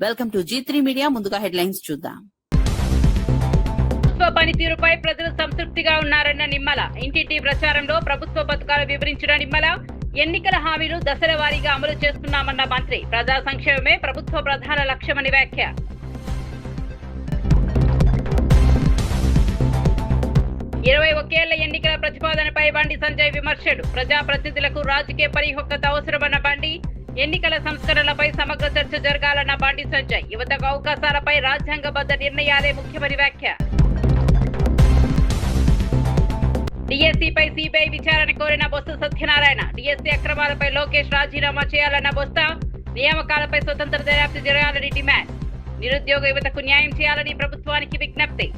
Welcome to G3 media. ముందుగా headlines చూద్దాం. ప్రభుత్వ పనితీరుపై ప్రజలు సంతృప్తిగా ఉన్నారన్న నిమ్మల. ఇంటింటి ప్రచారంలో ప్రభుత్వ పథకాలు వివరించిన నిమ్మల. ఎన్నికల హామీలు దశల వారీగా అమలు చేస్తున్నామన్న మంత్రి. ప్రజా సంక్షేమమే ప్రభుత్వ ప్రధాన లక్ష్యమని వ్యాఖ్య. ఇరవై ఒకేళ్ల ఎన్నికల ప్రతిపాదనపై బండి సంజయ్ విమర్శలు. ప్రజాప్రతినిధులకు రాజకీయ పరిపక్వత అవసరమన్న బండి. ఎన్నికల సంస్కరణలపై సమగ్ర చర్చ జరగాలన్న బండి సంజయ్. యువతకు అవకాశాలపై రాజ్యాంగబద్ధ నిర్ణయాలే ముఖ్యమని వ్యాఖ్య. డిఎస్సీపై సిబిఐ విచారణ కోరిన బొత్స సత్యనారాయణ. డిఎస్సీ అక్రమాలపై లోకేష్ రాజీనామా చేయాలన్న బొత్స. నియామకాలపై స్వతంత్ర దర్యాప్తు జరగాలని డిమాండ్. నిరుద్యోగ యువతకు న్యాయం చేయాలని ప్రభుత్వానికి విజ్ఞప్తి.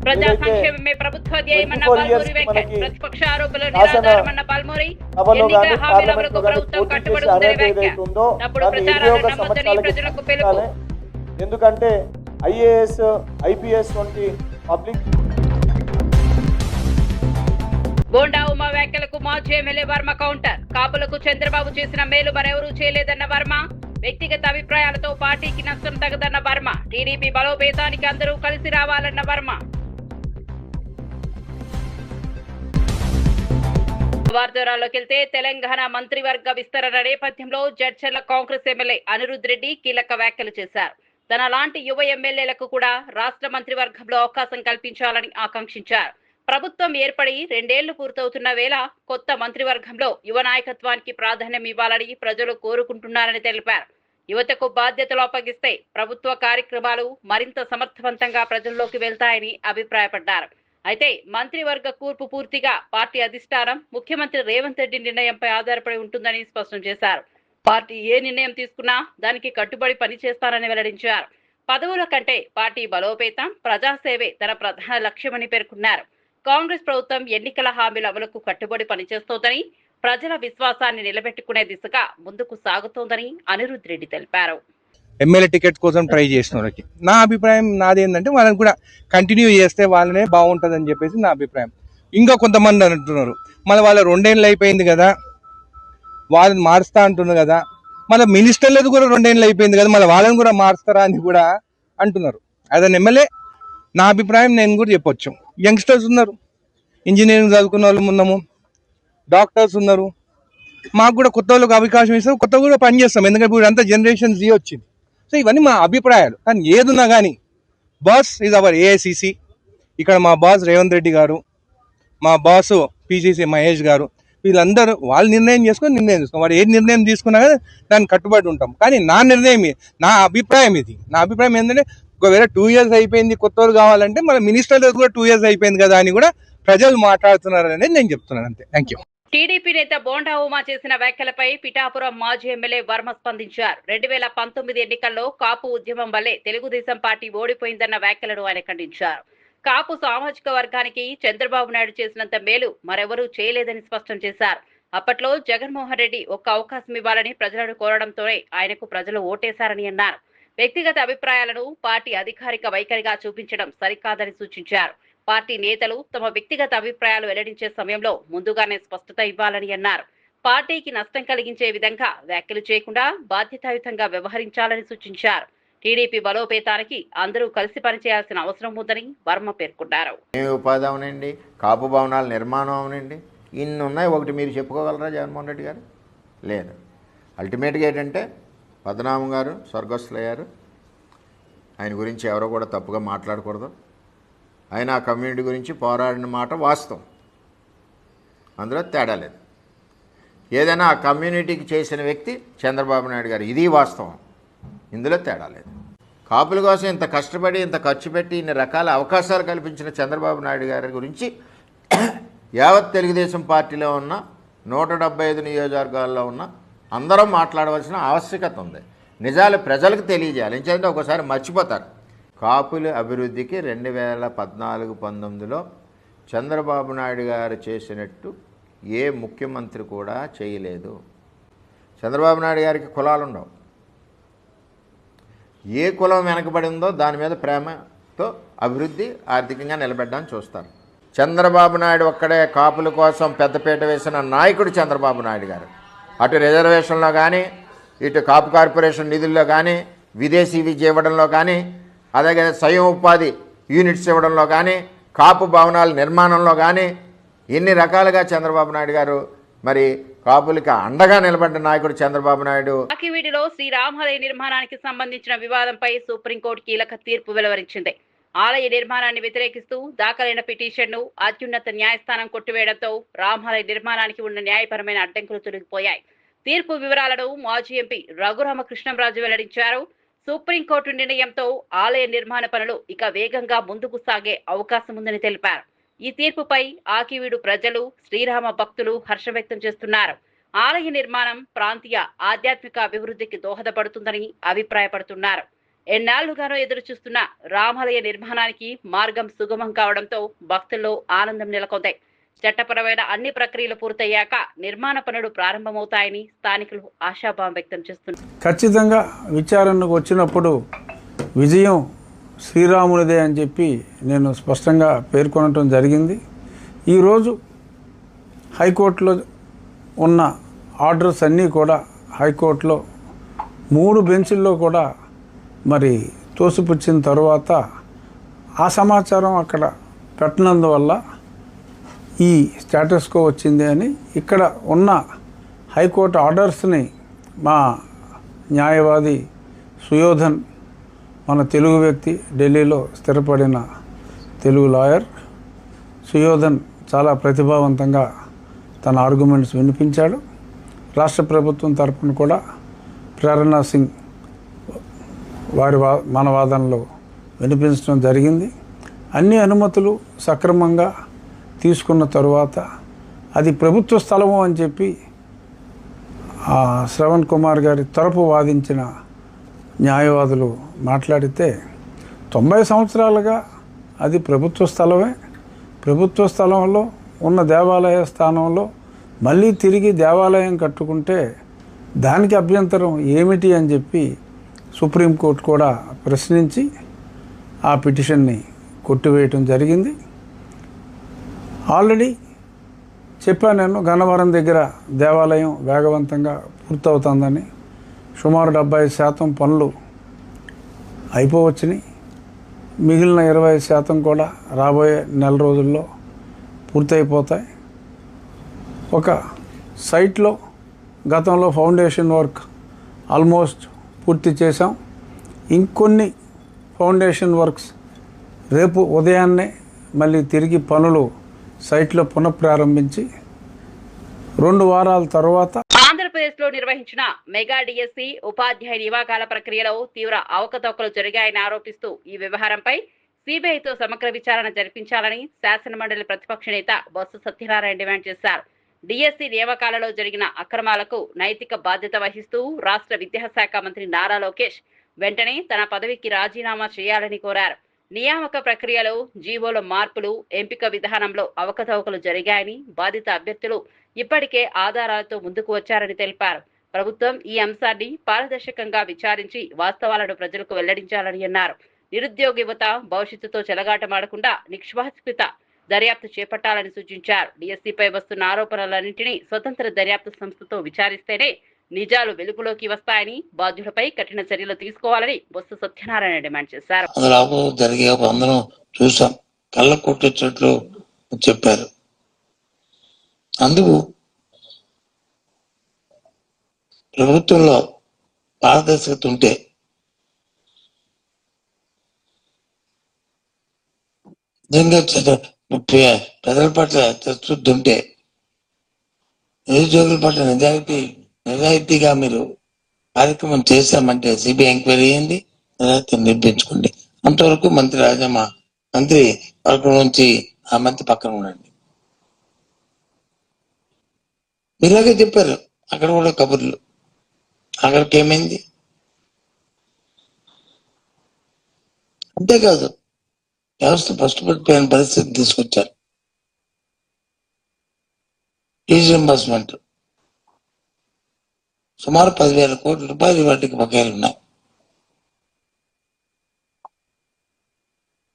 ప్రజా సంక్షేమమే ప్రభుత్వ ధ్యేయమన్న బాల్మూరి వెంకట్. ప్రతిపక్ష ఆరోపణలు నిరాధారమన్న బాల్మూరి. ఎన్నికల హామీల అమలుకు ప్రభుత్వం కట్టుబడి ఉందని వ్యాఖ్య. తప్పుడు ప్రచారాలను నమ్మొద్దని ప్రజలకు పిలుపు. ఎందుకంటే ఐఏఎస్ ఐపీఎస్ వంటి పబ్లిక్ బోండా ఉమా వ్యాఖ్యలకు మాజీ ఎమ్మెల్యే వర్మ కౌంటర్. కాపులకు చంద్రబాబు చేసిన మేలు మరెవరూ చేయలేదన్న వర్మ. వ్యక్తిగత అభిప్రాయాలతో పార్టీకి నష్టం తగదన్న వర్మ. టీడీపీ బలోపేతానికి అందరూ కలిసి రావాలన్న వర్మ. వార్తల్లోకి వెళ్తే తెలంగాణ మంత్రివర్గ విస్తరణ నేపథ్యంలో జడ్చర్ల కాంగ్రెస్ ఎమ్మెల్యే అనిరుద్ రెడ్డి కీలక వ్యాఖ్యలు చేశారు. తన లాంటి యువ ఎమ్మెల్యేలకు కూడా రాష్ట్ర మంత్రివర్గంలో అవకాశం కల్పించాలని ఆకాంక్షించారు. ప్రభుత్వం ఏర్పడి 2 ఏళ్లు పూర్తవుతున్న వేళ కొత్త మంత్రివర్గంలో యువ నాయకత్వానికి ప్రాధాన్యం ఇవ్వాలని ప్రజలు కోరుకుంటున్నారని తెలిపారు. యువతకు బాధ్యతలు అప్పగిస్తే ప్రభుత్వ కార్యక్రమాలు మరింత సమర్థవంతంగా ప్రజల్లోకి వెళ్తాయని అభిప్రాయపడ్డారు. అయితే మంత్రివర్గ కూర్పు పూర్తిగా పార్టీ అధిష్టానం ముఖ్యమంత్రి రేవంత్ రెడ్డి నిర్ణయంపై ఆధారపడి ఉంటుందని స్పష్టం చేశారు. పార్టీ ఏ నిర్ణయం తీసుకున్నా దానికి కట్టుబడి పనిచేస్తారని వెల్లడించారు. పదవుల కంటే పార్టీ బలోపేతం, ప్రజాసేవే తన ప్రధాన లక్ష్యమని పేర్కొన్నారు. కాంగ్రెస్ ప్రభుత్వం ఎన్నికల హామీల అమలుకు కట్టుబడి పనిచేస్తోందని, ప్రజల విశ్వాసాన్ని నిలబెట్టుకునే దిశగా ముందుకు సాగుతోందని అనిరుద్ రెడ్డి తెలిపారు. ఎమ్మెల్యే టికెట్ కోసం ట్రై చేసిన వాళ్ళకి నా అభిప్రాయం నాదేంటంటే వాళ్ళని కూడా కంటిన్యూ చేస్తే వాళ్ళనే బాగుంటుందని చెప్పేసి నా అభిప్రాయం. ఇంకా కొంతమంది అంటున్నారు మళ్ళీ వాళ్ళ 2 ఏళ్ళు అయిపోయింది కదా, వాళ్ళని మారుస్తా అంటున్నారు కదా, మళ్ళీ మినిస్టర్లది కూడా 2 ఏళ్ళు అయిపోయింది కదా, మళ్ళీ వాళ్ళని కూడా మారుస్తారా అని కూడా అంటున్నారు. అదే ఎమ్మెల్యే నా అభిప్రాయం నేను కూడా చెప్పొచ్చు. యంగ్స్టర్స్ ఉన్నారు, ఇంజనీరింగ్ చదువుకున్న వాళ్ళు ఉన్నాము, డాక్టర్స్ ఉన్నారు. మాకు కూడా కొత్త వాళ్ళకి అవకాశం ఇస్తాం, కొత్త కూడా పనిచేస్తాం. ఎందుకంటే ఇప్పుడు అంతా జనరేషన్ జీ వచ్చింది. సో ఇవన్నీ మా అభిప్రాయాలు. కానీ ఏదున్నా కానీ బాస్ ఈజ్ అవర్ ఏఐసిసి. ఇక్కడ మా బాస్ రేవంత్ రెడ్డి గారు, మా బాసు పిసిసి మహేష్ గారు, వీళ్ళందరూ వాళ్ళు నిర్ణయం తీసుకుని వాడు ఏ నిర్ణయం తీసుకున్నా కానీ దానికి కట్టుబడి ఉంటాం. కానీ నా నిర్ణయం, నా అభిప్రాయం ఇది. నా అభిప్రాయం ఏంటంటే ఒకవేళ 2 years అయిపోయింది, కొత్త వాళ్ళు కావాలంటే మన మినిస్టర్లు కూడా 2 years అయిపోయింది కదా అని కూడా ప్రజలు మాట్లాడుతున్నారు అనేది నేను చెప్తున్నాను. అంతే. Thank you. టీడీపీ నేత బోండా ఉమా చేసిన వ్యాఖ్యలపై పిఠాపురం మాజీ ఎమ్మెల్యే వర్మ స్పందించారు. 2019 ఎన్నికల్లో కాపు ఉద్యమం వల్లే తెలుగుదేశం పార్టీ ఓడిపోయిందన్న వ్యాఖ్యలను ఆయన ఖండించారు. కాపు సామాజిక వర్గానికి చంద్రబాబు నాయుడు చేసినంత మేలు మరెవరూ చేయలేదని స్పష్టం చేశారు. అప్పట్లో జగన్మోహన్ రెడ్డి ఒక్క అవకాశం ఇవ్వాలని ప్రజలను కోరడంతోనే ఆయనకు ప్రజలు ఓటేశారని అన్నారు. వ్యక్తిగత అభిప్రాయాలను పార్టీ అధికారిక వైఖరిగా చూపించడం సరికాదని సూచించారు. పార్టీ నేతలు తమ వ్యక్తిగత అభిప్రాయాలు వెల్లడించే సమయంలో ముందుగానే స్పష్టత ఇవ్వాలని అన్నారు. పార్టీకి నష్టం కలిగించే విధంగా వ్యాఖ్యలు చేయకుండా బాధ్యతాయుతంగా వ్యవహరించాలని సూచించారు. టీడీపీ బలోపేతానికి అందరూ కలిసి పనిచేయాల్సిన అవసరం ఉందని వర్మ పేర్కొన్నారు. ఉపాధి అవనండి, కాపు భవనాల నిర్మాణం అవనండి, ఇన్ని ఉన్నాయి. ఒకటి మీరు చెప్పుకోగలరా జగన్మోహన్ రెడ్డి గారు? లేదు. అల్టిమేట్గా ఏంటంటే పద్మనాభం గారు స్వర్గస్థులయ్యారు. ఆయన గురించి ఎవరో కూడా తప్పుగా మాట్లాడకూడదు. ఆయన ఆ కమ్యూనిటీ గురించి పోరాడిన మాట వాస్తవం, అందులో తేడా లేదు. ఏదైనా ఆ కమ్యూనిటీకి చేసిన వ్యక్తి చంద్రబాబు నాయుడు గారు, ఇది వాస్తవం, ఇందులో తేడా లేదు. కాపుల కోసం ఇంత కష్టపడి ఇంత ఖర్చు పెట్టి ఇన్ని రకాల అవకాశాలు కల్పించిన చంద్రబాబు నాయుడు గారి గురించి యావత్ తెలుగుదేశం పార్టీలో ఉన్న 175 నియోజకవర్గాల్లో ఉన్న అందరూ మాట్లాడవలసిన ఆవశ్యకత ఉంది. నిజాలు ప్రజలకు తెలియజేయాలి. ఎందుకంటే ఒకసారి మర్చిపోతారు. కాపుల అభివృద్ధికి 2014-19లో చంద్రబాబు నాయుడు గారు చేసినట్టు ఏ ముఖ్యమంత్రి కూడా చేయలేదు. చంద్రబాబు నాయుడు గారికి కులాలు ఉండవు. ఏ కులం వెనకబడి ఉందో దాని మీద ప్రేమతో అభివృద్ధి ఆర్థికంగా నిలబెట్టడానికి చూస్తారు. చంద్రబాబు నాయుడు ఒక్కడే కాపుల కోసం పెద్దపీట వేసిన నాయకుడు చంద్రబాబు నాయుడు గారు. అటు రిజర్వేషన్లో కానీ, ఇటు కాపు కార్పొరేషన్ నిధుల్లో కానీ, విదేశీ విద్య ఇవ్వడంలో కానీ, అలాగే స్వయం ఉపాధి యూనిట్స్ ఇవ్వడంలో కానీ, కాపు భవనాల నిర్మాణంలో కానీ ఎన్ని రకాలుగా చంద్రబాబు నాయుడు గారు మరి కాపులకి అండగా నిలబడ్డ నాయకుడు చంద్రబాబు నాయుడు. వీడిలో శ్రీరామాలయ నిర్మాణానికి సంబంధించిన వివాదంపై సుప్రీంకోర్టు కీలక తీర్పు వెలువరించింది. ఆలయ నిర్మాణాన్ని వ్యతిరేకిస్తూ దాఖలైన పిటిషన్ను అత్యున్నత న్యాయస్థానం కొట్టివేయడంతో రామాలయ నిర్మాణానికి ఉన్న న్యాయపరమైన అడ్డంకులు తొలగిపోయాయి. తీర్పు వివరాలను మాజీ ఎంపీ రఘురామకృష్ణంరాజు వెల్లడించారు. సుప్రీంకోర్టు నిర్ణయంతో ఆలయ నిర్మాణ పనులు ఇక వేగంగా ముందుకు సాగే అవకాశం ఉందని తెలిపారు. ఈ తీర్పుపై ఆకివీడు ప్రజలు, శ్రీరామ భక్తులు హర్షం వ్యక్తం చేస్తున్నారు. ఆలయ నిర్మాణం ప్రాంతీయ ఆధ్యాత్మిక అభివృద్ధికి దోహదపడుతుందని అభిప్రాయపడుతున్నారు. ఎన్నాళ్లుగానో ఎదురు చూస్తున్న రామాలయ నిర్మాణానికి మార్గం సుగమం కావడంతో భక్తుల్లో ఆనందం నెలకొంది. చట్టపరమైన అన్ని ప్రక్రియలు పూర్తయ్యాక నిర్మాణ పనులు ప్రారంభమవుతాయని స్థానికులు ఆశాభావం వ్యక్తం చేస్తున్నారు. ఖచ్చితంగా విచారణకు వచ్చినప్పుడు విజయం శ్రీరామునిదే అని చెప్పి నేను స్పష్టంగా పేర్కొనటం జరిగింది. ఈరోజు హైకోర్టులో ఉన్న ఆర్డర్స్ అన్నీ కూడా హైకోర్టులో 3 బెంచుల్లో కూడా మరి తోసిపుచ్చిన తర్వాత ఆ సమాచారం అక్కడ పెట్టినందువల్ల ఈ స్టేటస్ కో వచ్చింది అని ఇక్కడ ఉన్న హైకోర్టు ఆర్డర్స్ని మా న్యాయవాది సుయోధన్, మన తెలుగు వ్యక్తి, ఢిల్లీలో స్థిరపడిన తెలుగు లాయర్ సుయోధన్ చాలా ప్రతిభావంతంగా తన ఆర్గ్యుమెంట్స్ వినిపించాడు. రాష్ట్ర ప్రభుత్వం తరపున కూడా ప్రేరణా సింగ్ వారి మన వాదనలో వినిపించడం జరిగింది. అన్ని అనుమతులు సక్రమంగా తీసుకున్న తరువాత అది ప్రభుత్వ స్థలము అని చెప్పి శ్రవణ్ కుమార్ గారి తరపు వాదించిన న్యాయవాదులు మాట్లాడితే 90 సంవత్సరాలుగా అది ప్రభుత్వ స్థలమే. ప్రభుత్వ స్థలంలో ఉన్న దేవాలయ స్థానంలో మళ్ళీ తిరిగి దేవాలయం కట్టుకుంటే దానికి అభ్యంతరం ఏమిటి అని చెప్పి సుప్రీంకోర్టు కూడా ప్రశ్నించి ఆ పిటిషన్ని కొట్టివేయటం జరిగింది. ఆల్రెడీ చెప్పాను నేను, గన్నవరం దగ్గర దేవాలయం వేగవంతంగా పూర్తవుతుందని. సుమారు 70% పనులు అయిపోవచ్చుని. మిగిలిన 20% కూడా రాబోయే నెల రోజుల్లో పూర్తయిపోతాయి. ఒక సైట్లో గతంలో ఫౌండేషన్ వర్క్ ఆల్మోస్ట్ పూర్తి చేసాం. ఇంకొన్ని ఫౌండేషన్ వర్క్స్ రేపు ఉదయాన్నే మళ్ళీ తిరిగి పనులు సైట్లో పునఃప్రారంభించి 2 వారాల తర్వాత ఆంధ్రప్రదేశ్ లో నిర్వహించిన మెగా డిఎస్సి ఉపాధ్యాయ నియామకాల ప్రక్రియలో తీవ్ర అవకతవకలు జరిగాయని ఆరోపిస్తూ ఈ వ్యవహారంపై సిబిఐతో సమగ్ర విచారణ జరిపించాలని శాసనమండలి ప్రతిపక్ష నేత బొత్స సత్యనారాయణ డిమాండ్ చేశారు. డిఎస్సి నియామకాలలో జరిగిన అక్రమాలకు నైతిక బాధ్యత వహిస్తూ రాష్ట్ర విద్యాశాఖ మంత్రి నారా లోకేష్ వెంటనే తన పదవికి రాజీనామా చేయాలని కోరారు. నియామక ప్రక్రియలో జీవోల మార్పులు, ఎంపిక విధానంలో అవకతవకలు జరిగాయని, బాధిత అభ్యర్థులు ఇప్పటికే ఆధారాలతో ముందుకు వచ్చారని తెలిపారు. ప్రభుత్వం ఈ అంశాన్ని పారదర్శకంగా విచారించి వాస్తవాలను ప్రజలకు వెల్లడించాలని అన్నారు. నిరుద్యోగ యువత భవిష్యత్తుతో చెలగాటమాడకుండా నిష్పాక్షిక దర్యాప్తు చేపట్టాలని సూచించారు. డిఎస్సిపై వస్తున్న ఆరోపణలన్నింటినీ స్వతంత్ర దర్యాప్తు సంస్థతో విచారిస్తేనే నిజాలు వెలుగులోకి వస్తాయని, బాధ్యులపై కఠిన చర్యలు తీసుకోవాలని బొత్స సత్యనారాయణ డిమాండ్ చేశారు. జరిగే అందరం చూసాం, కళ్ళ కొట్టినట్లు చెప్పారు. అందుకు ప్రభుత్వంలో పారదర్శకత ఉంటే, నిజంగా ప్రజల పట్ల చిత్తశుద్ధి ఉంటే, నిరుద్యోగుల పట్ల నిజాయితీగా మీరు కార్యక్రమం చేశామంటే సిబిఐ ఎంక్వైరీ చేయండి, నిజాయితీని నిర్పించుకోండి. అంతవరకు మంత్రి మంత్రి వర్గం నుంచి ఆ మంత్రి పక్కన ఉండండి. మీలాగే చెప్పారు అక్కడ కూడా కబుర్లు. అక్కడికి ఏమైంది? అంతేకాదు, వ్యవస్థ ఫస్ట్ పడిపోయిన పరిస్థితి తీసుకొచ్చారు. ఫీజు రింబర్స్మెంట్ సుమారు 10,000 కోట్ల రూపాయలు వాటికి బకాయిలు ఉన్నాయి.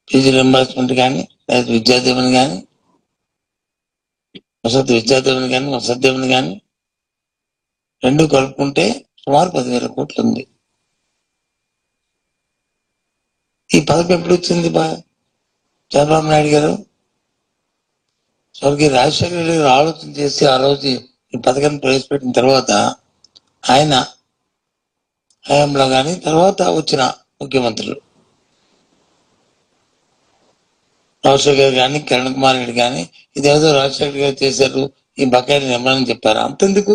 ఫీజు రింబర్స్మెంట్ కానీ, లేదా విద్యాదీవెన కానీ, వసతి విద్యాదీవెన కానీ, వసతి దీవెన కానీ, రెండు కలుపుకుంటే సుమారు 10,000 కోట్లు ఉంది. ఈ పథకం ఎప్పుడు వచ్చింది చంద్రబాబు నాయుడు గారు? స్వర్గీయ రాజశేఖర రెడ్డి గారు ఆలోచన చేసి ఆ రోజు ఈ పథకాన్ని ప్రవేశపెట్టిన తర్వాత ఆయన హయాంలో కానీ తర్వాత వచ్చిన ముఖ్యమంత్రులు రాజశేఖర్ గారు కానీ కిరణ్ కుమార్ రెడ్డి కానీ ఇదేదో రాజశేఖర్ గారు చేశారు, ఈ బకాయిని నిమ్మని చెప్పారు. అంతెందుకు,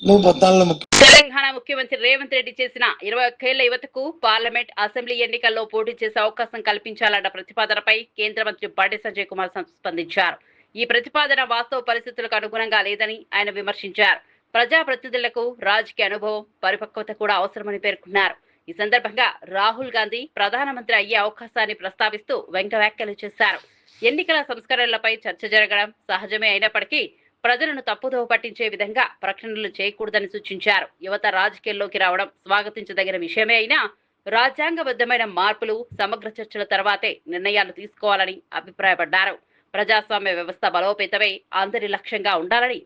నువ్వు 14 తెలంగాణ ముఖ్యమంత్రి రేవంత్ రెడ్డి చేసిన 21 ఏళ్ల యువతకు పార్లమెంట్, అసెంబ్లీ ఎన్నికల్లో పోటీ చేసే అవకాశం కల్పించాలన్న ప్రతిపాదనపై కేంద్ర మంత్రి బండి సంజయ్ కుమార్ స్పందించారు. ఈ ప్రతిపాదన వాస్తవ పరిస్థితులకు అనుగుణంగా లేదని ఆయన విమర్శించారు. ప్రజాప్రతినిధులకు రాజకీయ అనుభవం, పరిపక్వత కూడా అవసరమని పేర్కొన్నారు. ఈ సందర్భంగా రాహుల్ గాంధీ ప్రధానమంత్రి అయ్యే అవకాశాన్ని ప్రస్తావిస్తూ వ్యాఖ్యలు చేశారు. ఎన్నికల సంస్కరణలపై చర్చ జరగడం సహజమే అయినప్పటికీ ప్రజలను తప్పుదోవ పట్టించే విధంగా ప్రకటనలు చేయకూడదని సూచించారు. యువత రాజకీయాల్లోకి రావడం స్వాగతించదగిన విషయమే అయినా రాజ్యాంగబద్ధమైన మార్పులు, సమగ్ర చర్చల తర్వాతే నిర్ణయాలు తీసుకోవాలని అభిప్రాయపడ్డారు. ప్రజాస్వామ్య వ్యవస్థ బలోపేతమై అందరి లక్ష్యంగా ఉండాలని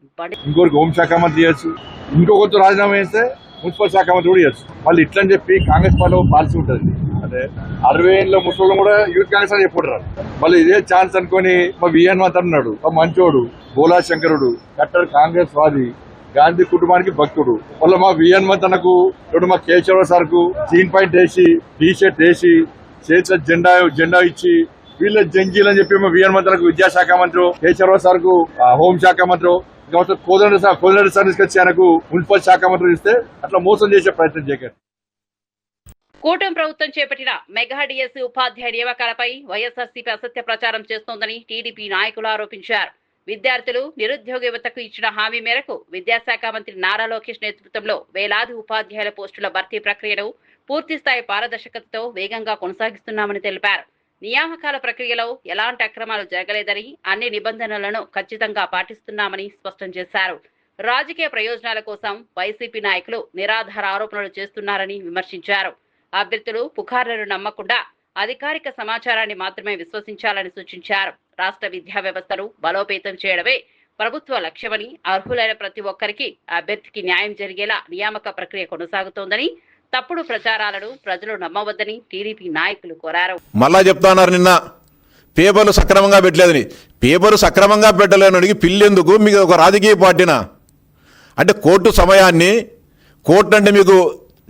ఇంకొకరికి హోంశాఖ మంత్రి చేయొచ్చు, ఇంకొకరితో రాజీనామా చేస్తే మున్సిపల్ శాఖ మంత్రి కూడా చేయొచ్చు. మళ్ళీ ఇట్లని చెప్పి కాంగ్రెస్ పార్టీ పాలసీ ఉంటుంది. అంటే 60 ఏళ్ళ ముసలి కూడా యూత్ కాంగ్రెస్ అని చెప్పుకుంటారు. మళ్ళీ ఇదే ఛాన్స్ అనుకుని మా విఎన్ మాత అన్నాడు, మా మంచోడు, బోలా శంకరుడు, కట్టర్ కాంగ్రెస్ వాది, గాంధీ కుటుంబానికి భక్తుడు. మళ్ళీ మా విఎన్ తనకు ఇప్పుడు మా కేశవరావు సార్ కు జీన్ పాయింట్ వేసి, టీ షర్ట్ వేసి, చేతిలో జెండా ఇచ్చి వీళ్ళ జంజీలు అని చెప్పి మా విఎన్ మంత్రులకు విద్యాశాఖ మంత్రి, కేశవరావు సార్ కు హోంశాఖ మంత్రి, కోదండ సార్ తీసుకొచ్చి ఆయనకు మున్సిపల్ శాఖ మంత్రి ఇస్తే అట్లా మోసం చేసే ప్రయత్నం చేయకండి. కూటమి ప్రభుత్వం చేపట్టిన మెగా డిఎస్సీ ఉపాధ్యాయ నియామకాలపై వైఎస్ఆర్సీపీ అసత్య ప్రచారం చేస్తోందని టీడీపీ నాయకులు ఆరోపించారు. విద్యార్థులు, నిరుద్యోగ యువతకు ఇచ్చిన హామీ మేరకు విద్యాశాఖ మంత్రి నారా లోకేష్ నేతృత్వంలో వేలాది ఉపాధ్యాయుల పోస్టుల భర్తీ ప్రక్రియను పూర్తిస్థాయి పారదర్శకతతో వేగంగా కొనసాగిస్తున్నామని తెలిపారు. నియామకాల ప్రక్రియలో ఎలాంటి అక్రమాలు జరగలేదని, అన్ని నిబంధనలను ఖచ్చితంగా పాటిస్తున్నామని స్పష్టం చేశారు. రాజకీయ ప్రయోజనాల కోసం వైసీపీ నాయకులు నిరాధార ఆరోపణలు చేస్తున్నారని విమర్శించారు. అభ్యర్థులు పుకార్లను నమ్మకుండా అధికారిక సమాచారాన్ని మాత్రమే విశ్వసించాలని సూచించారు. రాష్ట్ర విద్యా వ్యవస్థను బలోపేతం చేయడమే ప్రభుత్వ లక్ష్యమని, అర్హులైన ప్రతి ఒక్కరికి అభ్యర్థికి న్యాయం జరిగేలా నియామక ప్రక్రియ కొనసాగుతోందని, తప్పుడు ప్రచారాలను ప్రజలు నమ్మవద్దని టీడీపీ నాయకులు కోరారు. మళ్ళా చెప్తున్నారు, నిన్న పేపర్లు సక్రమంగా పెట్టలేదని. పేపరు సక్రమంగా పెట్టలేనడికి పిల్లెందుకు? మీకు ఒక రాజకీయ పార్టీనా? అంటే కోర్టు సమయాన్ని, కోర్టు అంటే మీకు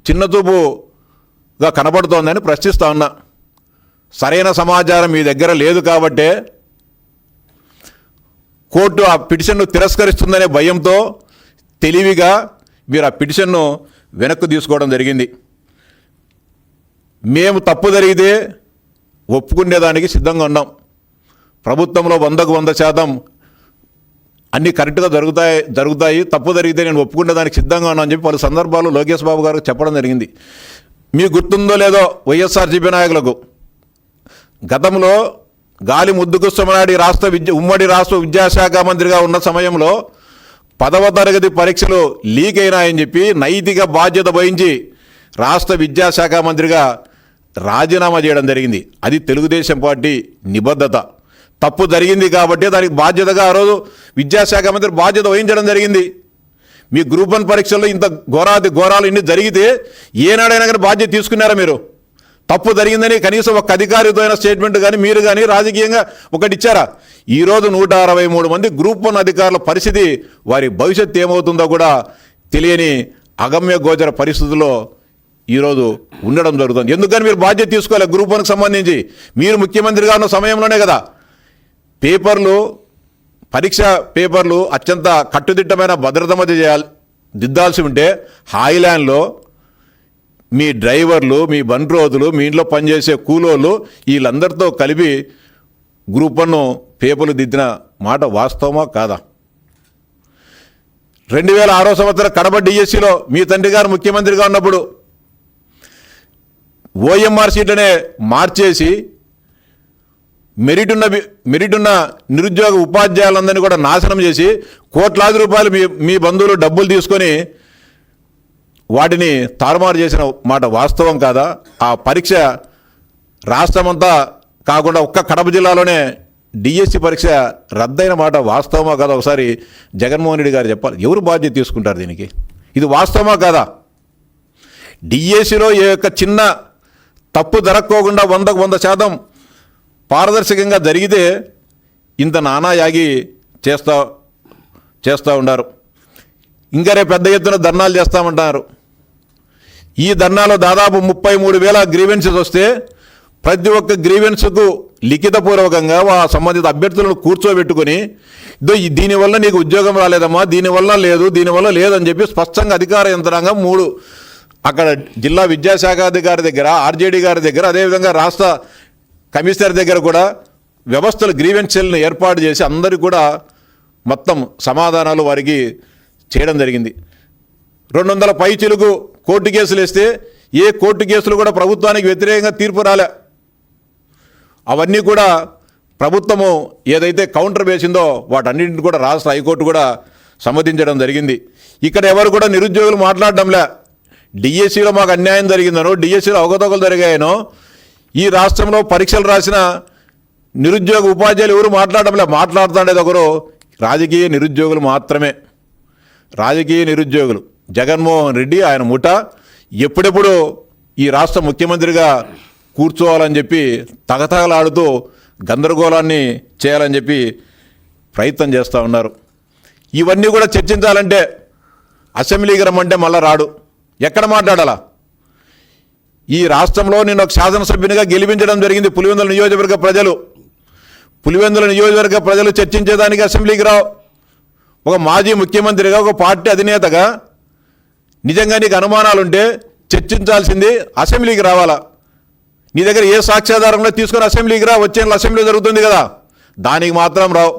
చిన్నచూపుగా కనబడుతోందని ప్రశ్నిస్తా ఉన్నా. సరైన సమాచారం మీ దగ్గర లేదు కాబట్టే కోర్టు ఆ పిటిషన్ను తిరస్కరిస్తుందనే భయంతో తెలివిగా మీరు ఆ పిటిషన్ను వెనక్కు తీసుకోవడం జరిగింది. మేము తప్పు జరిగితే ఒప్పుకునేదానికి సిద్ధంగా ఉన్నాం. ప్రభుత్వంలో 100కు 100% అన్నీ కరెక్ట్గా జరుగుతాయి, తప్పు జరిగితే నేను ఒప్పుకునేదానికి సిద్ధంగా ఉన్నా అని చెప్పి పలు సందర్భాలు లోకేష్ బాబు గారికి చెప్పడం జరిగింది. మీకు గుర్తుందో లేదో, వైఎస్ఆర్సీపీ నాయకులకు గతంలో గాలి ముద్దుగుస్తమనాడి ఉమ్మడి రాష్ట్ర విద్యాశాఖ మంత్రిగా ఉన్న సమయంలో 10వ తరగతి పరీక్షలు లీక్ అయినాయని చెప్పి నైతిక బాధ్యత వహించి రాష్ట్ర విద్యాశాఖ మంత్రిగా రాజీనామా చేయడం జరిగింది. అది తెలుగుదేశం పార్టీ నిబద్ధత. తప్పు జరిగింది కాబట్టి దానికి బాధ్యతగా ఆ రోజు విద్యాశాఖ మంత్రి బాధ్యత వహించడం జరిగింది. మీ గ్రూప్ 1 పరీక్షల్లో ఇంత ఘోరాలు ఇన్ని జరిగితే ఏనాడైనా కానీ బాధ్యత తీసుకున్నారా మీరు? తప్పు జరిగిందని కనీసం ఒక అధికారితో అయిన స్టేట్మెంట్ కానీ మీరు కానీ రాజకీయంగా ఒకటి ఇచ్చారా? ఈరోజు 163 మంది గ్రూప్ 1 అధికారుల పరిస్థితి, వారి భవిష్యత్తు ఏమవుతుందో కూడా తెలియని అగమ్య గోచర పరిస్థితుల్లో ఈరోజు ఉండడం జరుగుతుంది. ఎందుకని మీరు బాధ్యత తీసుకోవాలి? గ్రూప్ 1కి సంబంధించి మీరు ముఖ్యమంత్రిగా ఉన్న సమయంలోనే కదా పరీక్ష పేపర్లు అత్యంత కట్టుదిట్టమైన భద్రత మధ్య దిద్దాల్సి ఉంటే హాయిలాండ్లో మీ డ్రైవర్లు, మీ బండ్రోజులు, మీ ఇంట్లో పనిచేసే కూలోళ్ళు వీళ్ళందరితో కలిపి గ్రూప్ 1 పేపర్లు దిద్దిన మాట వాస్తవమా కాదా? 2006 సంవత్సరం కడప డిఎస్సిలో మీ తండ్రి గారు ముఖ్యమంత్రిగా ఉన్నప్పుడు ఓఎంఆర్ సీట్లనే మార్చేసి మెరిట్ ఉన్న నిరుద్యోగ ఉపాధ్యాయులందరినీ కూడా నాశనం చేసి కోట్లాది రూపాయలు మీ బంధువులు డబ్బులు తీసుకొని వాటిని తారుమారు చేసిన మాట వాస్తవం కాదా? ఆ పరీక్ష రాష్ట్రమంతా కాకుండా ఒక్క కడప జిల్లాలోనే డిఎస్సి పరీక్ష రద్దయిన మాట వాస్తవమా కాదా ఒకసారి జగన్మోహన్ రెడ్డి గారు చెప్పాలి. ఎవరు బాధ్యత తీసుకుంటారు దీనికి? ఇది వాస్తవమా కాదా? డిఎస్సిలో ఏ యొక్క చిన్న తప్పు జరగకోకుండా 100% పారదర్శకంగా జరిగితే ఇంత నానాయాగి చేస్తూ ఉన్నారు. ఇంకా రేపు పెద్ద ఎత్తున ధర్నాలు చేస్తామంటున్నారు. ఈ ధర్నాలో దాదాపు 33,000 గ్రీవెన్సెస్ వస్తే ప్రతి ఒక్క గ్రీవెన్స్కు లిఖితపూర్వకంగా సంబంధిత అభ్యర్థులను కూర్చోబెట్టుకుని దీనివల్ల నీకు ఉద్యోగం రాలేదమ్మా, దీనివల్ల లేదని చెప్పి స్పష్టంగా అధికార యంత్రాంగం 3 అక్కడ జిల్లా విద్యాశాఖ అధికారి దగ్గర, ఆర్జేడీ గారి దగ్గర, అదేవిధంగా రాష్ట్ర కమిషనర్ దగ్గర కూడా వ్యవస్థలు గ్రీవెన్స్ సెల్ని ఏర్పాటు చేసి అందరికీ కూడా మొత్తం సమాధానాలు వారికి చేయడం జరిగింది. 200 పైచిలుకు కోర్టు కేసులు వేస్తే ఏ కోర్టు కేసులు కూడా ప్రభుత్వానికి వ్యతిరేకంగా తీర్పు రాలే. అవన్నీ కూడా ప్రభుత్వము ఏదైతే కౌంటర్ వేసిందో వాటన్నింటిని కూడా రాష్ట్ర హైకోర్టు కూడా సమ్మతించడం జరిగింది. ఇక్కడ ఎవరు కూడా నిరుద్యోగులు మాట్లాడడంలే. డిఎస్సిలో మాకు అన్యాయం జరిగిందనో, డిఎస్సిలో అవకతవకలు జరిగాయనో, ఈ రాష్ట్రంలో పరీక్షలు రాసిన నిరుద్యోగ ఉపాధ్యాయులు ఎవరు మాట్లాడడంలే. మాట్లాడుతుండేది ఒకరు రాజకీయ నిరుద్యోగులు మాత్రమే. రాజకీయ నిరుద్యోగులు జగన్మోహన్ రెడ్డి ఆయన ముఠ ఎప్పుడెప్పుడు ఈ రాష్ట్ర ముఖ్యమంత్రిగా కూర్చోవాలని చెప్పి తగతగలాడుతూ గందరగోళాన్ని చేయాలని చెప్పి ప్రయత్నం చేస్తూ ఉన్నారు. ఇవన్నీ కూడా చర్చించాలంటే అసెంబ్లీకి రమ్మంటే మళ్ళా రాడు. ఎక్కడ మాట్లాడాలా? ఈ రాష్ట్రంలో నేను ఒక శాసనసభ్యునిగా గెలిపించడం జరిగింది పులివెందుల నియోజకవర్గ ప్రజలు. పులివెందుల నియోజకవర్గ ప్రజలు చర్చించేదానికి అసెంబ్లీకి రావు. ఒక మాజీ ముఖ్యమంత్రిగా, ఒక పార్టీ అధినేతగా నిజంగా నీకు అనుమానాలుంటే చర్చించాల్సింది అసెంబ్లీకి రావాలా? నీ దగ్గర ఏ సాక్ష్యాధారంలో తీసుకొని అసెంబ్లీకి రా. వచ్చే అసెంబ్లీ జరుగుతుంది కదా, దానికి మాత్రం రావు.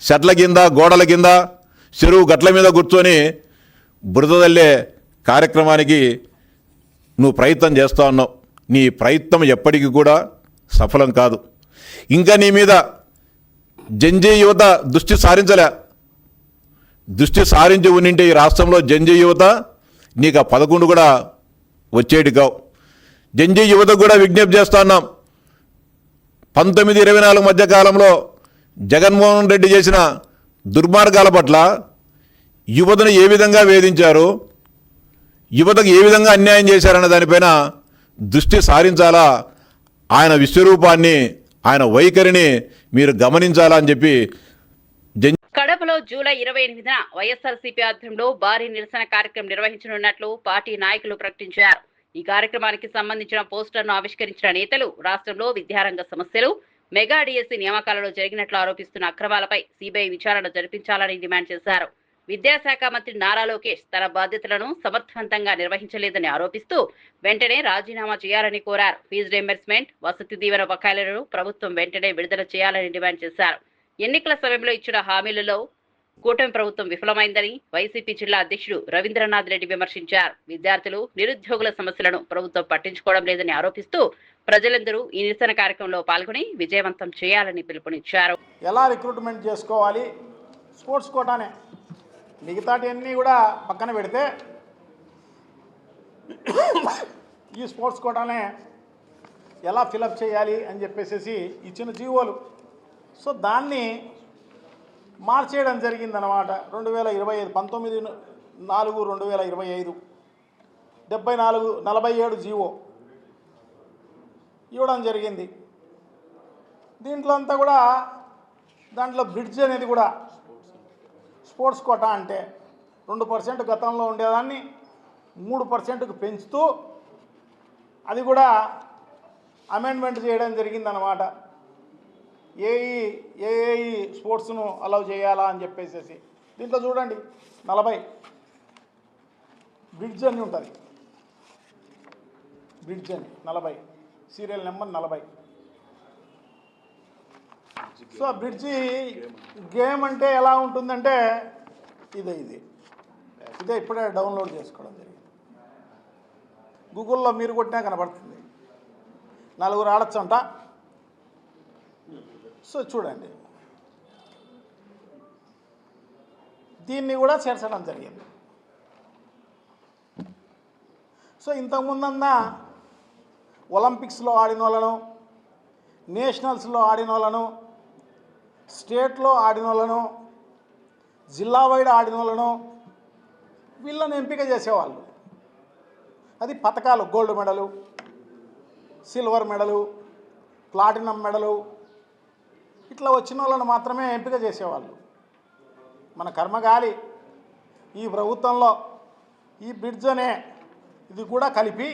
చెట్ల కింద, గోడల కింద, చెరువు గట్ల మీద కూర్చొని బురదల్లే కార్యక్రమానికి నువ్వు ప్రయత్నం చేస్తూ ఉన్నావు. నీ ప్రయత్నం ఎప్పటికీ కూడా సఫలం కాదు. ఇంకా నీ మీద జంజీ యువత దృష్టి సారించలే. దృష్టి సారించి ఉండింటే ఈ రాష్ట్రంలో జంజీ యువత నీకు ఆ 11 కూడా వచ్చేటి కావు. జంజీ యువతకు కూడా విజ్ఞప్తి చేస్తా ఉన్నాం. 19-24 మధ్య కాలంలో జగన్మోహన్ రెడ్డి చేసిన దుర్మార్గాల పట్ల యువతను ఏ విధంగా వేధించారు, యువతకు ఏ విధంగా అన్యాయం చేశారన్న దానిపైన దృష్టి సారించాలా. ఆయన విశ్వరూపాన్ని, ఆయన వైఖరిని మీరు గమనించాలా అని చెప్పి కడపలో జూలై 28న వైఎస్ఆర్సీపీ ఆధ్వర్యంలో భారీ నిరసన కార్యక్రమం నిర్వహించనున్నట్లు పార్టీ నాయకులు ప్రకటించారు. ఈ కార్యక్రమానికి సంబంధించిన పోస్టర్ను ఆవిష్కరించిన నేతలు రాష్ట్రంలో విద్యారంగ సమస్యలు, మెగా డిఎస్సీ నియామకాలలో జరిగినట్లు ఆరోపిస్తున్న అక్రమాలపై సిబిఐ విచారణ జరిపించాలని డిమాండ్ చేశారు. విద్యాశాఖ మంత్రి నారా లోకేష్ తన బాధ్యతలను సమర్థవంతంగా నిర్వహించలేదని ఆరోపిస్తూ వెంటనే రాజీనామా చేయాలని కోరారు. ఫీజు రీయింబర్స్మెంట్, వసతి దీవెన బకాయిలను ప్రభుత్వం వెంటనే విడుదల చేయాలని డిమాండ్ చేశారు. ఎన్నికల సమయంలో ఇచ్చిన హామీలలో కూటమి ప్రభుత్వం విఫలమైందని వైసీపీ జిల్లా అధ్యక్షుడు రవీంద్రనాథ్ రెడ్డి విమర్శించారు. విద్యార్థులు, నిరుద్యోగుల సమస్యలను ప్రభుత్వం పట్టించుకోవడం లేదని ఆరోపిస్తూ ప్రజలందరూ ఈ నిరసన కార్యక్రమంలో పాల్గొని విజయవంతం చేయాలని పిలుపునిచ్చారు. ఎలా రిక్రూట్మెంట్ చేసుకోవాలి? స్పోర్ట్స్ కోటానే, మిగతాటి అన్నీ కూడా పక్కన పెడితే ఈ స్పోర్ట్స్ కోటానే ఎలా ఫిలప్ చేయాలి అని చెప్పేసి ఇచ్చిన జీవోలు. సో దాన్ని మార్చేయడం జరిగిందనమాట. 2025 19/4/2025 47 జీవో ఇవ్వడం జరిగింది. దీంట్లో అంతా కూడా దాంట్లో బ్రిడ్జ్ అనేది కూడా స్పోర్ట్స్ కోటా అంటే 2% గతంలో ఉండేదాన్ని 3%కు పెంచుతూ అది కూడా అమెండ్మెంట్ చేయడం జరిగిందనమాట. ఏఏఈ స్పోర్ట్స్ను అలౌ చేయాలా అని చెప్పేసి దీంట్లో చూడండి 40 బ్రిడ్జ్ అని ఉంటుంది. బ్రిడ్జ్ అని 40 serial number 40. So bridge game అంటే ఎలా ఉంటుందంటే ఇదే ఇప్పుడే డౌన్లోడ్ చేసుకోవడం జరిగింది. గూగుల్లో మీరు కొట్టినా కనబడుతుంది. 4 ఆడచ్చు అంట. సో చూడండి, దీన్ని కూడా చేర్చడం జరిగింది. సో ఇంతకుముందన్నా ఒలింపిక్స్లో ఆడిన వాళ్ళను, నేషనల్స్లో ఆడిన వాళ్ళను స్టేట్లో ఆడిన వాళ్ళను, జిల్లా వైడ్ ఆడిన వాళ్ళను వీళ్ళని ఎంపిక చేసేవాళ్ళు. అది పథకాలు, గోల్డ్ మెడలు, సిల్వర్ మెడలు, ప్లాటినం మెడలు, ఇట్లా వచ్చిన వాళ్ళని మాత్రమే ఎంపిక చేసేవాళ్ళు. మన కర్మగాలి ఈ ప్రభుత్వంలో ఈ బ్రిడ్జ్ అనే ఇది కూడా కలిపి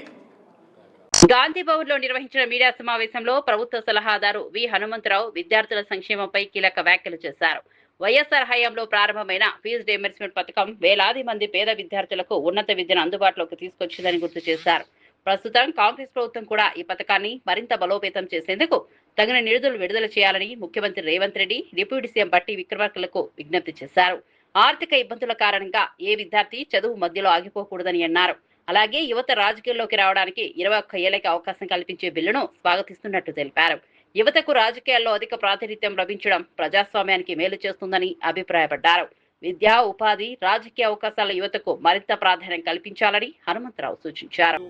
గాంధీ భవన్ లో నిర్వహించిన మీడియా సమావేశంలో ప్రభుత్వ సలహాదారు వి హనుమంతరావు విద్యార్థుల సంక్షేమంపై కీలక వ్యాఖ్యలు చేశారు. వైఎస్ఆర్ హయాంలో ప్రారంభమైన ఫీజు రీయింబర్స్మెంట్ పథకం వేలాది మంది పేద విద్యార్థులకు ఉన్నత విద్యను అందుబాటులోకి తీసుకొచ్చిందని గుర్తు చేశారు. ప్రస్తుతం కాంగ్రెస్ ప్రభుత్వం కూడా ఈ పథకాన్ని మరింత బలోపేతం చేసేందుకు తగిన నిధులు విడుదల చేయాలని ముఖ్యమంత్రి రేవంత్ రెడ్డి, డిప్యూటీ సీఎం బట్టి విక్రమార్కలకు విజ్ఞప్తి చేశారు. ఆర్థిక ఇబ్బందుల కారణంగా ఏ విద్యార్థి చదువు మధ్యలో ఆగిపోకూడదని అన్నారు. అలాగే యువత రాజకీయాల్లోకి రావడానికి 21 ఏళ్లకి అవకాశం కల్పించే బిల్లును స్వాగతిస్తున్నట్టు తెలిపారు. యువతకు రాజకీయాల్లో అధిక ప్రాతినిధ్యం లభించడం ప్రజాస్వామ్యానికి మేలు చేస్తుందని అభిప్రాయపడ్డారు. విద్య, ఉపాధి, రాజకీయ అవకాశాల యువతకు మరింత ప్రాధాన్యం కల్పించాలని హనుమంతరావు సూచించారు.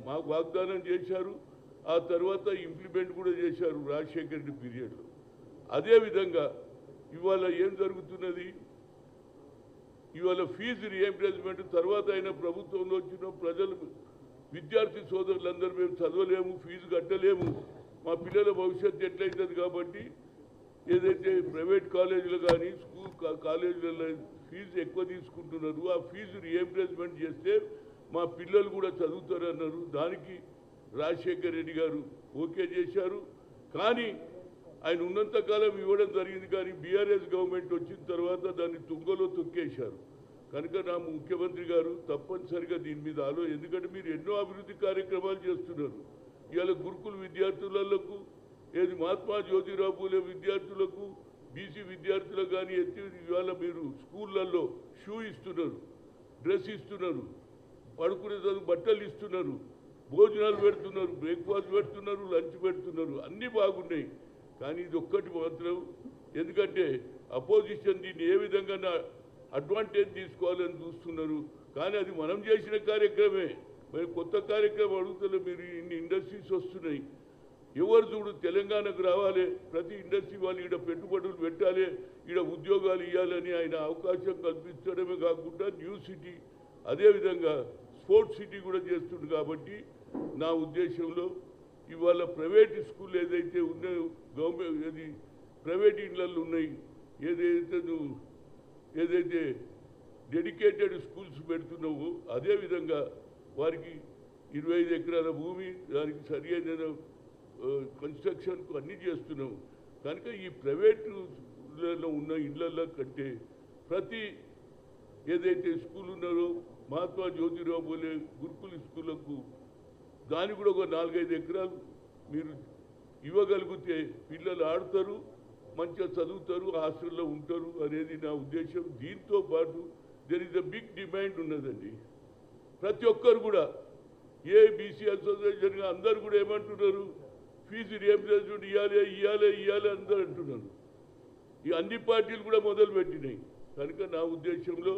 మాకు వాగ్దానం చేశారు, ఆ తర్వాత ఇంప్లిమెంట్ కూడా చేశారు రాజశేఖర్ రెడ్డి పీరియడ్లో. అదేవిధంగా ఇవాళ ఏం జరుగుతున్నది, ఇవాళ ఫీజు రీయింబర్స్మెంట్ తర్వాత అయిన ప్రభుత్వంలో వచ్చిన ప్రజలు, విద్యార్థి సోదరులందరూ మేము చదవలేము, ఫీజు కట్టలేము, మా పిల్లల భవిష్యత్తు ఎట్లయితుంది కాబట్టి ఏదైతే ప్రైవేట్ కాలేజీలు కానీ స్కూల్ కాలేజీలలో ఫీజు ఎక్కువ తీసుకుంటున్నారు, ఆ ఫీజు రీయింబర్స్మెంట్ చేస్తే మా పిల్లలు కూడా చదువుతారు అన్నారు. దానికి రాజశేఖర్ రెడ్డి గారు ఓకే చేశారు. కానీ ఆయన ఉన్నంతకాలం ఇవ్వడం జరిగింది. కానీ బీఆర్ఎస్ గవర్నమెంట్ వచ్చిన తర్వాత దాన్ని తుంగలో తొక్కేశారు. కనుక నా ముఖ్యమంత్రి గారు తప్పనిసరిగా దీని మీద ఎందుకంటే మీరు ఎన్నో అభివృద్ధి కార్యక్రమాలు చేస్తున్నారు. ఇవాళ గురుకుల విద్యార్థులకు, ఏది మహాత్మా జ్యోతిరావు పూలే విద్యార్థులకు, బీసీ విద్యార్థులకు కానీ ఇవాళ మీరు స్కూళ్ళల్లో షూ ఇస్తున్నారు, డ్రెస్ ఇస్తున్నారు, పడుకునే బట్టలు ఇస్తున్నారు, భోజనాలు పెడుతున్నారు, బ్రేక్ఫాస్ట్ పెడుతున్నారు, లంచ్ పెడుతున్నారు, అన్నీ బాగున్నాయి. కానీ ఇది ఒక్కటి మాత్రం, ఎందుకంటే అపోజిషన్ దీన్ని ఏ విధంగా అడ్వాంటేజ్ తీసుకోవాలని చూస్తున్నారు. కానీ అది మనం చేసిన కార్యక్రమే. మరి కొత్త కార్యక్రమం అడుగుతలే. మీరు ఇన్ని ఇండస్ట్రీస్ వస్తున్నాయి, ఎవరు చూడు తెలంగాణకు రావాలి, ప్రతి ఇండస్ట్రీ వాళ్ళు ఈడ పెట్టుబడులు పెట్టాలి, ఈడ ఉద్యోగాలు ఇవ్వాలని ఆయన అవకాశం కల్పించడమే కాకుండా న్యూ సిటీ, అదేవిధంగా స్పోర్ట్స్ సిటీ కూడా చేస్తుంది. కాబట్టి నా ఉద్దేశంలో ఇవాళ ప్రైవేట్ స్కూల్ ఏదైతే ఉన్నాయో, గవర్నమెంట్ ఏది ప్రైవేట్ ఇళ్ళల్లో ఉన్నాయి, ఏదైతే డెడికేటెడ్ స్కూల్స్ పెడుతున్నావో అదేవిధంగా వారికి 25 ఎకరాల భూమి, దానికి సరి అయిన కన్స్ట్రక్షన్కు అన్నీ చేస్తున్నాము. కనుక ఈ ప్రైవేట్లో ఉన్న ఇళ్లలో కంటే ప్రతి ఏదైతే స్కూల్ ఉన్నారో మహాత్మా జ్యోతిరావు పూలే గురుకుల స్కూళ్ళకు దానికి కూడా ఒక 4-5 ఎకరాలు మీరు ఇవ్వగలిగితే పిల్లలు ఆడతారు, మంచిగా చదువుతారు, హాస్టల్లో ఉంటారు అనేది నా ఉద్దేశం. దీంతో పాటు there is a big demand ఉన్నదండి. ప్రతి ఒక్కరు కూడా ఏ బీసీ అసోసియేషన్గా అందరు కూడా ఏమంటున్నారు, ఫీజు రీయింబర్స్మెంట్ ఇవ్వాలి అందరూ అంటున్నారు. ఈ అన్ని పార్టీలు కూడా మొదలుపెట్టినాయి. కనుక నా ఉద్దేశంలో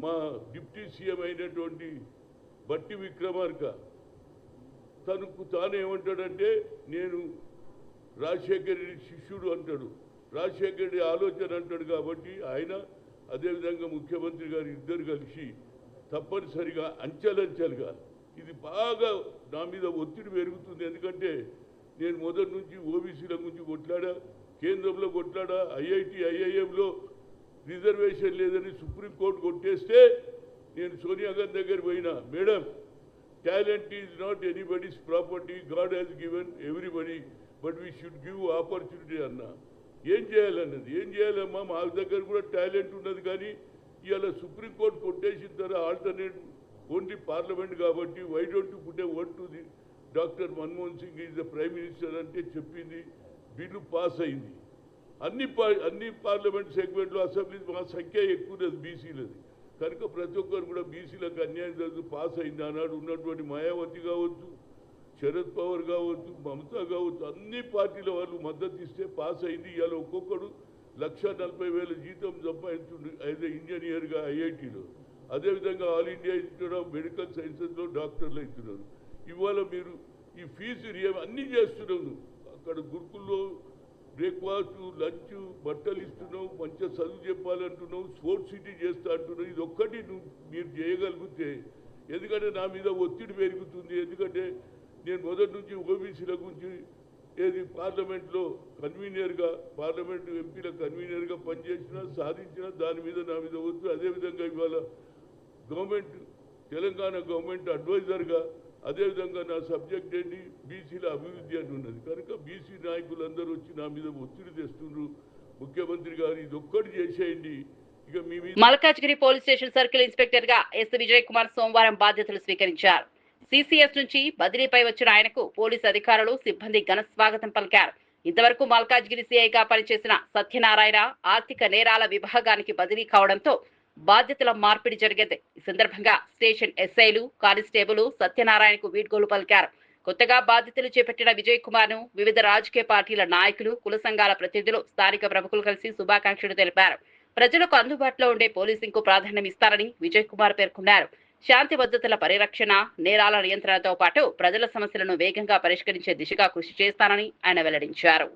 మా డిప్యూటీ సీఎం అయినటువంటి బట్టి విక్రమార్క తాను ఏమంటాడంటే, నేను రాజశేఖర్ రెడ్డి శిష్యుడు అంటాడు, రాజశేఖర్ రెడ్డి ఆలోచన అంటాడు. కాబట్టి ఆయన అదేవిధంగా ముఖ్యమంత్రి గారు ఇద్దరు కలిసి తప్పనిసరిగా అంచెలంచెలుగా ఇది బాగా నా మీద ఒత్తిడి పెరుగుతుంది. ఎందుకంటే నేను మొదటి నుంచి ఓబీసీల గురించి కొట్లాడా, కేంద్రంలో కొట్లాడా, ఐఐఎంలో రిజర్వేషన్ లేదని సుప్రీంకోర్టు కొట్టేస్తే నేను సోనియా గాంధీ దగ్గర పోయినా, madam talent is not anybody's property, God has given everybody, but we should give opportunity అన్నా. ఏం చేయాలన్నది, ఏం చేయాలమ్మా, మా దగ్గర కూడా టాలెంట్ ఉన్నది. కానీ ఇవాళ సుప్రీంకోర్టు కొట్టేసిన తర్వాత ఆల్టర్నేట్ ఓన్లీ పార్లమెంట్ కాబట్టి why don't you put a word to the doctor Manmohan Singh is the prime minister అంటే చెప్పింది, బిల్లు పాస్ అయింది. అన్ని పార్లమెంట్ సెగ్మెంట్లో అసెంబ్లీ మా సంఖ్య ఎక్కువది బీసీలది. కనుక ప్రతి ఒక్కరు కూడా బీసీలకు అన్యాయం జరుగుతుంది, పాస్ అయింది. ఆనాడు ఉన్నటువంటి మాయావతి కావచ్చు, శరద్ పవార్ కావచ్చు, మమతా కావచ్చు, అన్ని పార్టీల వాళ్ళు మద్దతు ఇస్తే పాస్ అయింది. ఇవాళ ఒక్కొక్కడు 1,40,000 జీతం సంపాదించుండు యాజ్ ఏ ఇంజనీర్గా ఐఐటీలో. అదేవిధంగా All India Institute of Medical సైన్సెస్లో డాక్టర్లు అవుతున్నారు. ఇవాళ మీరు ఈ ఫీజు అన్నీ చేస్తున్నావు. అక్కడ గురుకుల్లో బ్రేక్ఫాస్ట్, లంచ్, బట్టలు ఇస్తున్నావు, మంచిగా చదువు చెప్పాలంటున్నావు, స్పోర్ట్స్ సిటీ చేస్తా అంటున్నావు. ఇది ఒక్కటి మీరు చేయగలిగితే, ఎందుకంటే నా మీద ఒత్తిడి పెరుగుతుంది. ఎందుకంటే నేను మొదటి నుంచి ఓబీసీల గురించి పార్లమెంట్లో కన్వీనర్గా, పార్లమెంటు ఎంపీల కన్వీనర్గా పనిచేసిన, సాధించిన, దాని మీద నా మీద ఒత్తిడి. అదేవిధంగా ఇవాళ గవర్నమెంట్, తెలంగాణ గవర్నమెంట్ అడ్వైజర్గా, అదేవిధంగా నా సబ్జెక్ట్ ఏంటి బీసీల అభివృద్ధి అని ఉన్నది. కనుక బీసీ నాయకులందరూ వచ్చి నా మీద ఒత్తిడి తెస్తున్నారు. ముఖ్యమంత్రి గారు ఇది ఒక్కటి చేసేయండి. ఇక మీ Malkajgiri police station circle inspector గా ఎస్ విజయ్ కుమార్ సోమవారం బాధ్యతలు స్వీకరించారు. సిసిఎస్ నుంచి బదిలీపై వచ్చిన ఆయనకు పోలీసు అధికారులు, సిబ్బంది ఘన స్వాగతం పలికారు. ఇంతవరకు మల్కాజ్గిరి సిఐగా పనిచేసిన సత్యనారాయణ ఆర్థిక నేరాల విభాగానికి బదిలీ కావడంతో బాధ్యతల మార్పిడి జరిగింది. ఈ సందర్భంగా స్టేషన్ ఎస్ఐలు, కానిస్టేబుల్ సత్యనారాయణకు వీడ్కోలు పలికారు. కొత్తగా బాధ్యతలు చేపట్టిన విజయ్ కుమార్ ను వివిధ రాజకీయ పార్టీల నాయకులు, కుల సంఘాల ప్రతినిధులు, స్థానిక ప్రముఖులు కలిసి శుభాకాంక్షలు తెలిపారు. ప్రజలకు అందుబాటులో ఉండే పోలీసింగ్ కు ప్రాధాన్యం ఇస్తారని విజయ్ కుమార్ పేర్కొన్నారు. శాంతి భద్రతల పరిరక్షణ, నేరాల నియంత్రణతో పాటు ప్రజల సమస్యలను వేగంగా పరిష్కరించే దిశగా కృషి చేస్తానని ఆయన వెల్లడించారు.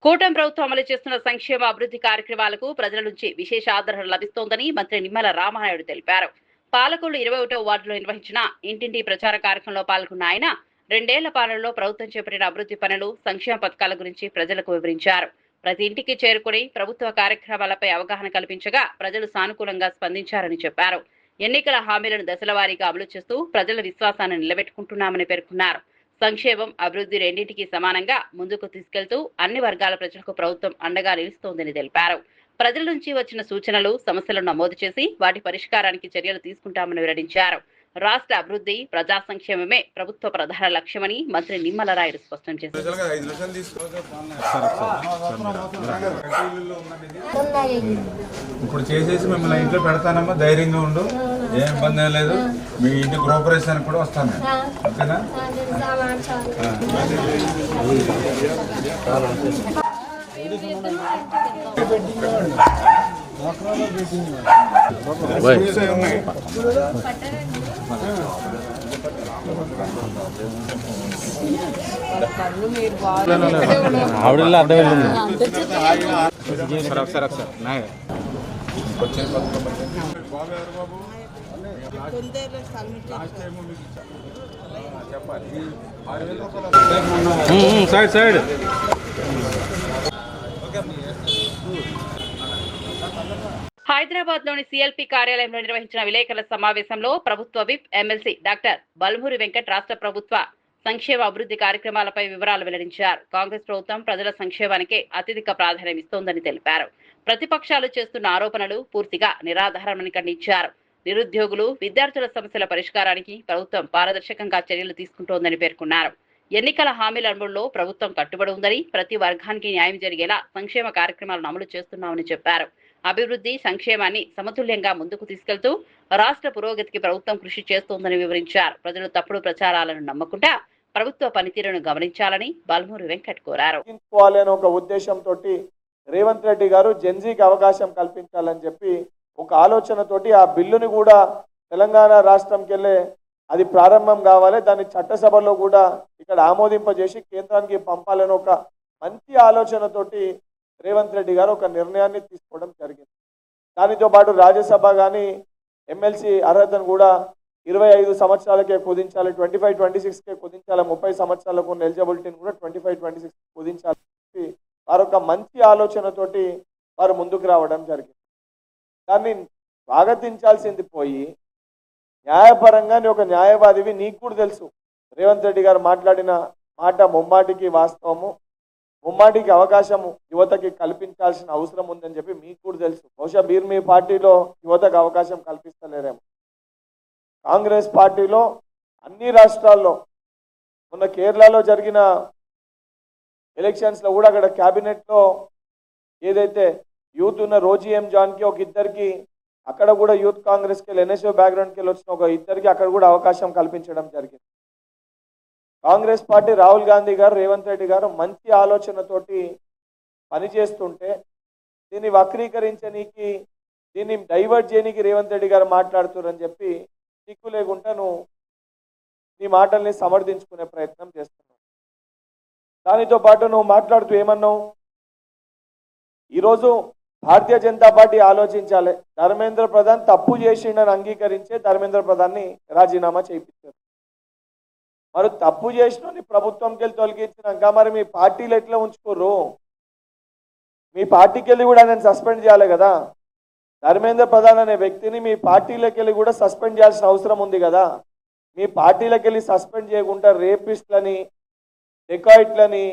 కూటమి ప్రభుత్వం అమలు చేస్తున్న సంక్షేమ అభివృద్ధి కార్యక్రమాలకు ప్రజల నుంచి విశేష ఆదరణ లభిస్తోందని మంత్రి నిమ్మల రామానాయుడు తెలిపారు. పాలకొల్లు 21వ వార్డులో నిర్వహించిన ఇంటింటి ప్రచార కార్యక్రమంలో పాల్గొన్న ఆయన 2 ఏళ్ల పాలనలో ప్రభుత్వం చేపట్టిన అభివృద్ధి పనులు, సంక్షేమ పథకాల గురించి ప్రజలకు వివరించారు. ప్రతి ఇంటికి చేరుకుని ప్రభుత్వ కార్యక్రమాలపై అవగాహన కల్పించగా ప్రజలు సానుకూలంగా స్పందించారని చెప్పారు. ఎన్నికల హామీలను దశలవారీగా అమలు చేస్తూ ప్రజల విశ్వాసాన్ని నిలబెట్టుకుంటున్నామని పేర్కొన్నారు. సంక్షేమం, అభివృద్ధి రెండింటికి సమానంగా ముందుకు తీసుకెళ్తూ అన్ని వర్గాల ప్రజలకు ప్రభుత్వం అండగా నిలుస్తోందని తెలిపారు. ప్రజల నుంచి వచ్చిన సూచనలు, సమస్యలను నమోదు చేసి వాటి పరిష్కారానికి చర్యలు తీసుకుంటామని వెల్లడించారు. రాష్ట్ర అభివృద్ధి, ప్రజా సంక్షేమమే ప్రభుత్వ ప్రధాన లక్ష్యమని మంత్రి నిమ్మల రాయుడు స్పష్టం చేశారు. ఇప్పుడు చేసేసి మిమ్మల్ని ఇంట్లో పెడతానమ్మా, ధైర్యంగా ఉండు, ఏం ఇబ్బంది లేదు. మీ ఇంటి గృహప్రవేశానికి కూడా వస్తాను, ఓకేనా? ఆవిడ అర్థం వెళ్ళింది. సైడ్ సైడ్ హైదరాబాద్ లోని సిఎల్పి కార్యాలయంలో నిర్వహించిన విలేకరుల సమావేశంలో ప్రభుత్వ whip MLC doctor Balmuri Venkat రాష్ట్ర ప్రభుత్వ సంక్షేమ అభివృద్ధి కార్యక్రమాలపై వివరాలు వెల్లడించారు. కాంగ్రెస్ ప్రభుత్వం ప్రజల సంక్షేమానికే అత్యధిక ప్రాధాన్యం ఇస్తోందని తెలిపారు. ప్రతిపక్షాలు చేస్తున్న ఆరోపణలు పూర్తిగా నిరాధారమని ఖండించారు. నిరుద్యోగులు, విద్యార్థుల సమస్యల పరిష్కారానికి ప్రభుత్వం పారదర్శకంగా చర్యలు తీసుకుంటోందని పేర్కొన్నారు. ఎన్నికల హామీల అమలులో ప్రభుత్వం కట్టుబడి ఉందని, ప్రతి వర్గానికి న్యాయం జరిగేలా సంక్షేమ కార్యక్రమాలను అమలు చేస్తున్నామని చెప్పారు. అభివృద్ధి, సంక్షేమాన్ని సమతుల్యంగా ముందుకు తీసుకెళ్తూ రాష్ట్ర పురోగతికి ప్రభుత్వం కృషి చేస్తోందని వివరించారు. ప్రజలు తప్పుడు ప్రచారాలను నమ్మకుండా ప్రభుత్వ పనితీరును గమనించాలని బల్మూరి వెంకట్ కోరారు. ఒక ఉద్దేశంతో రేవంత్ రెడ్డి గారు జెన్జీకి అవకాశం కల్పించాలని చెప్పి ఒక ఆలోచనతోటి ఆ బిల్లుని కూడా తెలంగాణ రాష్ట్రంకి వెళ్ళే అది ప్రారంభం కావాలి, దాన్ని చట్టసభలో కూడా ఇక్కడ ఆమోదింపజేసి కేంద్రానికి పంపాలని ఒక మంచి ఆలోచనతోటి రేవంత్ రెడ్డి గారు ఒక నిర్ణయాన్ని తీసుకోవడం జరిగింది. దానితో పాటు రాజ్యసభ కానీ ఎమ్మెల్సీ అర్హతను కూడా 25 సంవత్సరాలకే కుదించాలి, 25-26కే కుదించాలి, 30 సంవత్సరాలకు ఉన్న ఎలిజిబిలిటీని కూడా 25-26 కుదించాలి. వారు ఒక మంచి ఆలోచనతోటి వారు ముందుకు రావడం జరిగింది. దాన్ని స్వాగతించాల్సింది పోయి న్యాయపరంగా ఒక న్యాయవాదివి, నీకు కూడా తెలుసు రేవంత్ రెడ్డి గారు మాట్లాడిన మాట ముమ్మాటికి వాస్తవము, ముమ్మాటికి అవకాశము యువతకి కల్పించాల్సిన అవసరం ఉందని చెప్పి మీకు కూడా తెలుసు. బహుశా మీరు మీ పార్టీలో యువతకు అవకాశం కల్పిస్తలేరేమో. కాంగ్రెస్ పార్టీలో అన్ని రాష్ట్రాల్లో, మొన్న కేరళలో జరిగిన ఎలక్షన్స్లో కూడా అక్కడ క్యాబినెట్లో ఏదైతే యూత్ ఉన్న రోజీ ఎం జాన్కి ఒక ఇద్దరికి, అక్కడ కూడా యూత్ కాంగ్రెస్కి వెళ్ళి ఎన్ఎస్ఓ బ్యాక్గ్రౌండ్కి వెళ్ళి వచ్చిన ఒక ఇద్దరికి అక్కడ కూడా అవకాశం కల్పించడం జరిగింది. కాంగ్రెస్ పార్టీ రాహుల్ గాంధీ గారు రేవంత్ రెడ్డి గారు మంచి ఆలోచనతోటి పనిచేస్తుంటే దీన్ని వక్రీకరించనీకి దీన్ని డైవర్ట్ చేయనీకి రేవంత్ రెడ్డి గారు మాట్లాడుతున్నారని చెప్పి సిగ్గు లేకుండా నువ్వు నీ మాటల్ని సమర్థించుకునే ప్రయత్నం చేస్తున్నావు. దానితో పాటు నువ్వు మాట్లాడుతూ ఏమన్నావు, ఈరోజు భారతీయ జనతా పార్టీ ఆలోచించాలి, ధర్మేంద్ర ప్రధాన్ తప్పు చేసిండని అంగీకరించే ధర్మేంద్ర ప్రధాన్ని రాజీనామా చేయించారు. మరి తప్పు చేసిన ప్రభుత్వంకి వెళ్ళి తొలగించినాక మరి మీ పార్టీలు ఎట్లా ఉంచుకోరు? మీ పార్టీకి వెళ్ళి కూడా నేను సస్పెండ్ చేయాలి కదా. ధర్మేంద్ర ప్రధాన్ అనే వ్యక్తిని మీ పార్టీలోకి వెళ్ళి కూడా సస్పెండ్ చేయాల్సిన అవసరం ఉంది కదా. మీ పార్టీలోకి వెళ్ళి సస్పెండ్ చేయకుండా రేపిస్ట్లని, డెకాయిట్లని,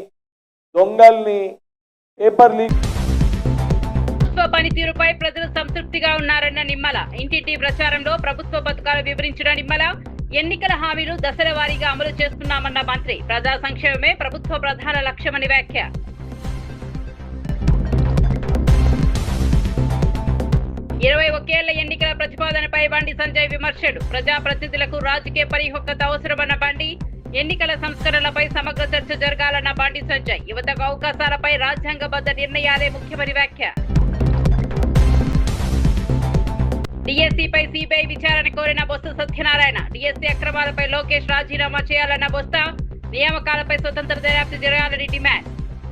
దొంగల్ని, పేపర్ లీక్ ప్రభుత్వ పనితీరుపై ప్రజలు సంతృప్తిగా ఉన్నారన్న నిమ్మల. ఇంటింటి ప్రచారంలో ప్రభుత్వ పథకాలు వివరించిన నిమ్మల, ఎన్నికల హామీలు దశల వారీగా అమలు చేస్తున్నామన్న మంత్రి. ప్రజా సంక్షేమమే ప్రభుత్వ ప్రధాన లక్ష్యమని వ్యాఖ్య. 21 ఏళ్ల ఎన్నికల ప్రతిపాదనపై బండి సంజయ్ విమర్శలు. ప్రజాప్రతినిధులకు రాజకీయ పరిహొక్కత అవసరమన్న బండి. ఎన్నికల సంస్కరణలపై సమగ్ర చర్చ జరగాలన్న బండి సంజయ్. యువతకు అవకాశాలపై రాజ్యాంగబద్ధ నిర్ణయాలే ముఖ్యమని వ్యాఖ్య. డిఎస్సీపై సిబిఐ విచారణ కోరిన బొత్స సత్యనారాయణ. డిఎస్సీ అక్రమాలపై లోకేష్ రాజీనామా చేయాలన్న బొత్స. నియామకాలపై స్వతంత్ర దర్యాప్తు జరగాలని డిమాండ్.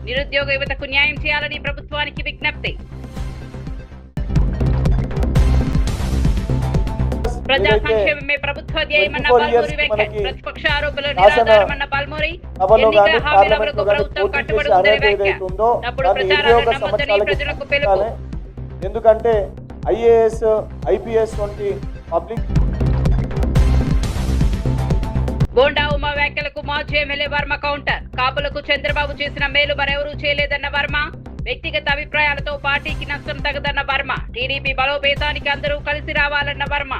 నిరుద్యోగ యువతకు న్యాయం చేయాలని ప్రభుత్వానికి విజ్ఞప్తి. ప్రజా సంక్షేమమే ప్రభుత్వ ధ్యేయమన్న బాల్మూరి వెంకట్. ప్రతిపక్ష ఆరోపణలు నిరాధారమన్న బాల్మూరి. ఎన్నికల హామీల అమలుకు ప్రభుత్వం కట్టుబడి ఉందని వ్యాఖ్య. తప్పుడు ప్రచారాలను నమ్మొద్దని ప్రజలకు పిలుపు. ఎందుకంటే ఐఏఎస్, ఐపీఎస్ వంటి పబ్లిక్. బోండా ఉమా వ్యాఖ్యలకు మాజీ ఎమ్మెల్యే వర్మ కౌంటర్. కాపులకు చంద్రబాబు చేసిన మేలు మరెవరూ చేయలేదన్న వర్మ. వ్యక్తిగత అభిప్రాయాలతో పార్టీకి నష్టం తగదన్న వర్మ. టీడీపీ బలోపేతానికి అందరూ కలిసి రావాలన్న వర్మ.